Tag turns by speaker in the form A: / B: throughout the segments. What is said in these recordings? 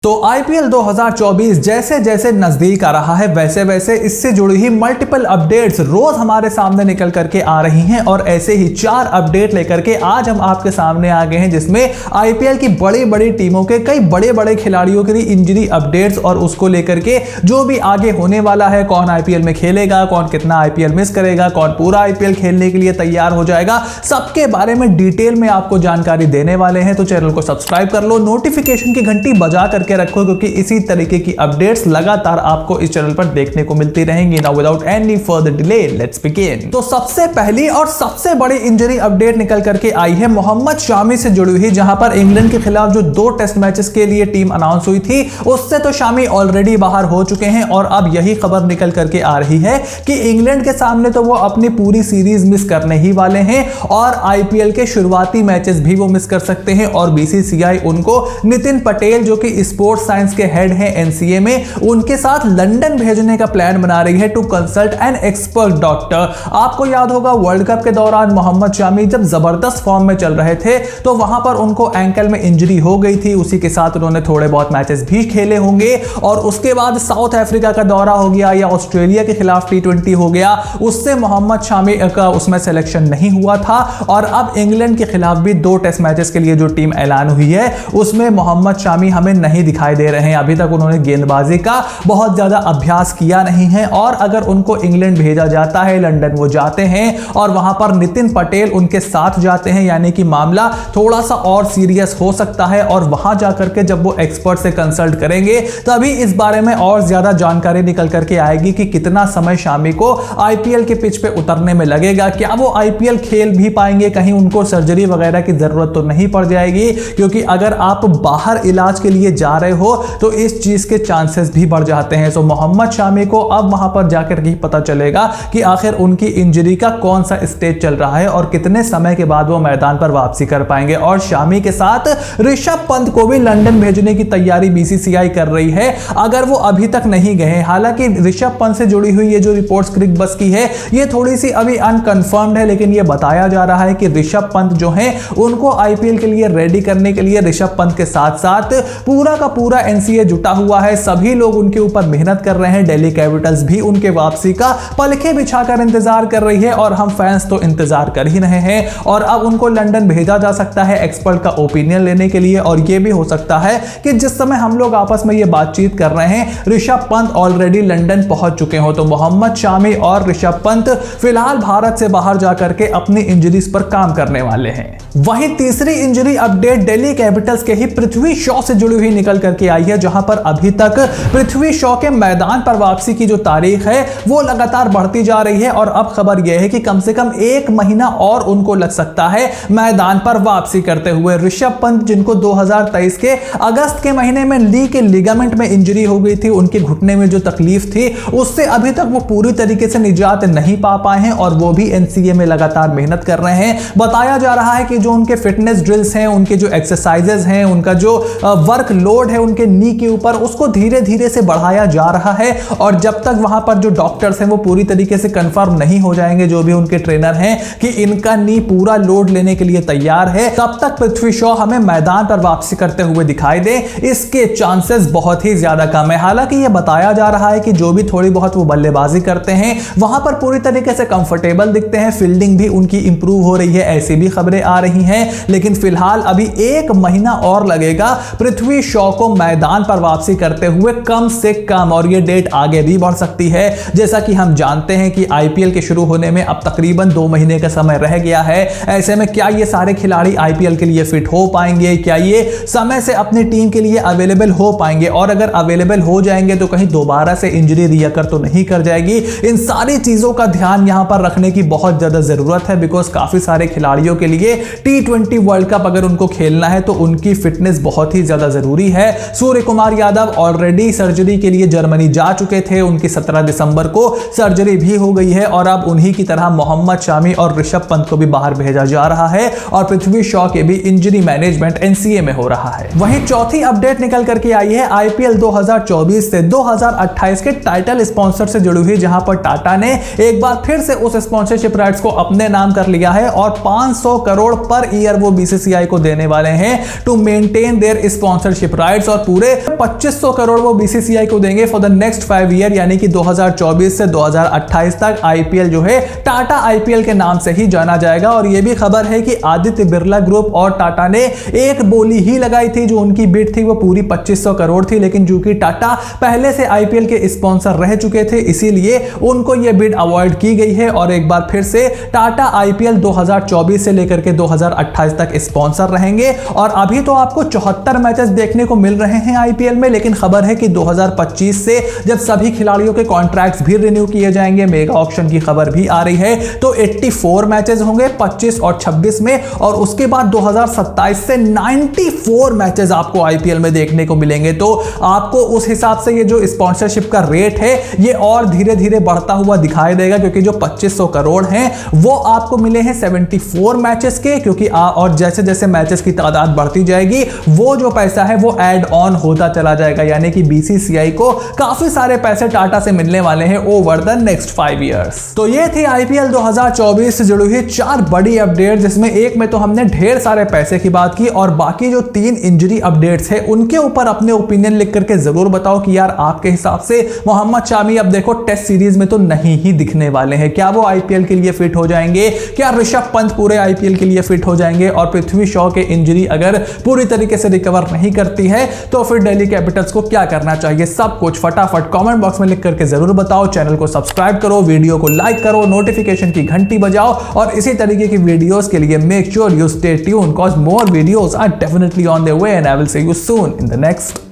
A: तो आईपीएल 2024 जैसे जैसे नजदीक आ रहा है वैसे वैसे इससे जुड़ी ही मल्टीपल अपडेट्स रोज हमारे सामने निकल करके आ रही हैं और ऐसे ही 4 अपडेट लेकर के आज हम आपके सामने आ गए हैं, जिसमें आईपीएल की बड़ी बड़ी टीमों के कई बड़े बड़े खिलाड़ियों की इंजरी अपडेट्स और उसको लेकर के जो भी आगे होने वाला है, कौन आईपीएल में खेलेगा, कौन कितना आईपीएल मिस करेगा, कौन पूरा आईपीएल खेलने के लिए तैयार हो जाएगा, सबके बारे में डिटेल में आपको जानकारी देने वाले हैं। तो चैनल को सब्सक्राइब कर लो, नोटिफिकेशन की घंटी बजा करके रखो, क्योंकि इसी तरीके की अपडेट्स लगातार आपको इस चैनल पर देखने को मिलती रहेंगी। Now without any further delay let's begin. तो सबसे पहली और सबसे बड़ी इंजरी अपडेट निकल करके आई है मोहम्मद शामी से जुड़ी हुई, जहां पर इंग्लैंड के खिलाफ जो 2 टेस्ट मैचेस के लिए टीम अनाउंस हुई थी उससे तो शामी ऑलरेडी बाहर हो चुके हैं और अब यही खबर निकल करके आ रही है कि इंग्लैंड के सामने तो वो अपनी पूरी सीरीज मिस करने ही वाले हैं और आईपीएल के शुरुआती मैचेस भी वो मिस कर सकते हैं। और बीसीसीआई उनको नितिन पटेल जो कि स्पोर्ट्स साइंस के हेड हैं एनसीए में, उनके साथ लंदन भेजने का प्लान बना रही है to consult an expert doctor. आपको याद होगा वर्ल्ड कप के दौरान मोहम्मद शामी जब जबरदस्त फॉर्म में चल रहे थे तो वहां पर उनको एंकल में इंजरी हो गई थी, उसी के साथ उन्होंने थोड़े बहुत मैचेस भी खेले होंगे और उसके बाद साउथ अफ्रीका का दौरा हो गया या ऑस्ट्रेलिया के खिलाफ टी20 हो गया, उससे मोहम्मद शामी का उसमें सिलेक्शन नहीं हुआ था। और अब इंग्लैंड के खिलाफ भी 2 टेस्ट मैचेस के लिए जो टीम ऐलान हुई है उसमें मोहम्मद शामी हमें नहीं दिखाई दे रहे हैं। अभी तक उन्होंने गेंदबाजी का बहुत ज्यादा अभ्यास किया नहीं है और अगर उनको इंग्लैंड भेजा जाता है, लंदन वो जाते हैं और वहां पर नितिन पटेल उनके साथ जाते हैं, यानी कि मामला थोड़ा सा और सीरियस हो सकता है और वहां जाकर के जब वो एक्सपर्ट से कंसल्ट करेंगे तभी इस बारे में और ज्यादा जानकारी निकल करके आएगी कि कितना समय शामी को आईपीएल के पिच पे उतरने में लगेगा, क्या वो आईपीएल खेल भी पाएंगे, कहीं उनको सर्जरी वगैरह की जरूरत तो नहीं पड़ जाएगी, क्योंकि अगर आप बाहर इलाज के लिए जा रहे हो तो इस चीज के चांसेस भी बढ़ जाते हैं। सो मोहम्मद शामी को अब वहां पर जाकर ही पता चलेगा कि आखिर उनकी इंजरी का कौन सा स्टेज चल रहा है और कितने समय के बाद वो मैदान पर वापसी कर पाएंगे। और शामी के साथ ऋषभ पंत को भी लंदन भेजने की तैयारी बीसीसीआई कर रही है अगर वो अभी तक नहीं गए। हालांकि ऋषभ पंत से जुड़ी हुई ये जो रिपोर्ट्स क्रिक बस की है ये थोड़ी सी अभी अनकंफर्म्ड है, लेकिन ये बताया जा रहा है कि ऋषभ पंत जो है उनको आईपीएल के लिए रेडी करने के लिए ऋषभ पंत के साथ साथ पूरा का पूरा एनसीए जुटा हुआ है, सभी लोग उनके ऊपर मेहनत कर रहे हैं। दिल्ली कैपिटल्स भी उनके वापसी का पलखे बिछाकर इंतजार कर रही है और हम फैंस तो इंतजार कर ही रहे हैं। और अब उनको लंदन भेजा जा सकता है एक्सपर्ट का ओपिनियन लेने के लिए और यह भी हो सकता है कि जिस समय हम लोग आपस में ये बातचीत कर रहे हैं ऋषभ पंत ऑलरेडी लंदन पहुंच चुके हो। तो मोहम्मद शामी और ऋषभ पंत फिलहाल भारत से बाहर जाकर के अपनी इंजरीज पर काम करने वाले हैं। वहीं तीसरी इंजरी अपडेट दिल्ली कैपिटल्स के ही पृथ्वी शॉ से जुड़ी हुई निकल करके आई है, जहां पर अभी तक पृथ्वी शॉ के मैदान पर वापसी की जो तारीख है वो लगातार बढ़ती जा रही है और अब खबर यह है कि कम से कम 1 महीना और उनको लग सकता है मैदान पर वापसी करते हुए। ऋषभ पंत जिनको 2023 के अगस्त के महीने में ली के लिगामेंट में इंजरी हो गई थी, उनके घुटने में जो तकलीफ थी उससे अभी तक वो पूरी तरीके से निजात नहीं पा पाए हैं और वो भी एनसीए में लगातार मेहनत कर रहे हैं। बताया जा रहा है कि जो उनके फिटनेस ड्रिल्स हैं, उनके जो एक्सरसाइजेस हैं, उनका जो वर्क लोड है उनके नी के ऊपर उसको धीरे धीरे से बढ़ाया जा रहा है और जब तक वहां पर जो डॉक्टर्स हैं वो पूरी तरीके से कंफर्म नहीं हो जाएंगे, जो भी उनके ट्रेनर हैं, कि इनका नी पूरा लोड लेने के लिए तैयार है, तब तक पृथ्वी शॉ हमें मैदान पर वापसी करते हुए दिखाई दे इसके चांसेस बहुत ही ज्यादा कम है। हालांकि यह बताया जा रहा है कि जो भी थोड़ी बहुत वो बल्लेबाजी करते हैं वहां पर पूरी तरीके से कंफर्टेबल दिखते हैं, फील्डिंग भी उनकी इंप्रूव हो रही है, ऐसी भी खबरें आ रही हैं। लेकिन फिलहाल अभी 1 महीना और लगेगा पृथ्वी शॉ को मैदान पर वापसी करते हुए कम से कम, और ये डेट आगे भी बढ़ सकती है। जैसा कि हम जानते हैं कि आईपीएल के शुरू होने में अब तकरीबन 2 महीने का समय रह गया है। ऐसे में क्या ये सारे खिलाड़ी आईपीएल के लिए फिट हो पाएंगे, क्या ये समय से अपनी टीम के लिए अवेलेबल हो पाएंगे, और अगर अवेलेबल हो जाएंगे तो कहीं दोबारा से इंजरी रियकर तो नहीं कर जाएगी। इन सारी चीजों का ध्यान यहां पर रखने की बहुत ज्यादा जरूरत है, बिकॉज काफी सारे खिलाड़ियों के लिए टी20 वर्ल्ड कप अगर उनको खेलना है तो उनकी फिटनेस बहुत ही ज्यादा जरूरी है। सूर्य कुमार यादव ऑलरेडी सर्जरी के लिए जर्मनी जा चुके थे, उनकी 17 दिसंबर को सर्जरी भी हो गई है और अब उन्हीं की तरह मोहम्मद शामी और ऋषभ पंत को भी बाहर भेजा जा रहा है और पृथ्वी शॉ के भी इंजरी मैनेजमेंट एनसीए में हो रहा है। वहीं चौथी अपडेट निकल करके आई है आईपीएल 2024 से 2028 के टाइटल स्पॉन्सर से जुड़ी हुई, जहां पर टाटा ने एक बार फिर से उस स्पॉन्सरशिप राइट्स को अपने नाम कर लिया है और 500 करोड़ पर ईयर वो बीसीसीआई को देने वाले हैं to maintain their sponsorship right rights और पूरे 2500 करोड़ वो बीसीसीआई को देंगे फॉर द नेक्स्ट 5 ईयर, यानी कि 2024 से 2028 तक आईपीएल जो है टाटा आईपीएल के नाम से ही जाना जाएगा। और ये भी खबर है कि आदित्य बिरला ग्रुप और टाटा ने एक बोली ही लगाई थी, जो उनकी बिड थी वो पूरी 2500 करोड़ थी, लेकिन चूंकि टाटा पहले से आईपीएल के स्पॉन्सर रह चुके थे इसीलिए उनको ये बिड अवॉइड की गई है और एक बार फिर से टाटा आईपीएल 2024 से लेकर के 2028 तक स्पॉन्सर रहेंगे। और अभी तो आपको 74 मैचेस देखने को मिल रहे हैं आईपीएल में, लेकिन खबर है कि 2025 से जब सभी खिलाड़ियों के कॉन्ट्रैक्ट्स भी रिन्यू किए जाएंगे, मेगा ऑक्शन की खबर भी आ रही है, तो 84 मैचेस होंगे 25 और 26 में, और उसके बाद 2027 से 94 मैचेस आपको आईपीएल में देखने को मिलेंगे। तो आपको उस हिसाब से ये जो स्पॉन्सरशिप का रेट है ये और धीरे धीरे बढ़ता हुआ दिखाई देगा, क्योंकि जो 2500 करोड़ हैं वो आपको मिले हैं 74 मैचेस के, क्योंकि और जैसे जैसे मैचेस की तादाद बढ़ती जाएगी वो जो पैसा है वो ऐड ऑन होता चला जाएगा, यानी कि बीसीसीआई को काफी सारे पैसे टाटा से मिलने वाले हैं ओवर द नेक्स्ट 5 इयर्स। तो ये थी आईपीएल 2024 से जुड़ी हुई 4 बड़ी अपडेट, जिसमें एक में तो हमने ढेर सारे पैसे की बात की, और बाकी जो 3 इंजरी अपडेट्स है उनके ऊपर अपने ओपिनियन लिख करके जरूर बताओ कि यार आपके हिसाब से मोहम्मद शामी अब देखो टेस्ट सीरीज में तो नहीं ही दिखने वाले हैं, क्या वो आईपीएल के लिए फिट हो जाएंगे, क्या ऋषभ पंत पूरे आईपीएल के लिए फिट हो जाएंगे, और पृथ्वी शॉ के इंजरी अगर पूरी तरीके से रिकवर नहीं करती है तो फिर दिल्ली कैपिटल्स को क्या करना चाहिए, सब कुछ फटाफट कमेंट बॉक्स में लिख करके जरूर बताओ। चैनल को सब्सक्राइब करो, वीडियो को लाइक करो, नोटिफिकेशन की घंटी बजाओ, और इसी तरीके की वीडियोस के लिए make sure you stay tuned, cause more videos are definitely on their way and I will see you soon in the next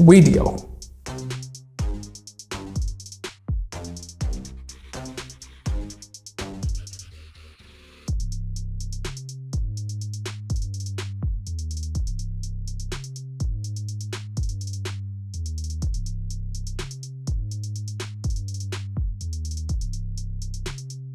A: video.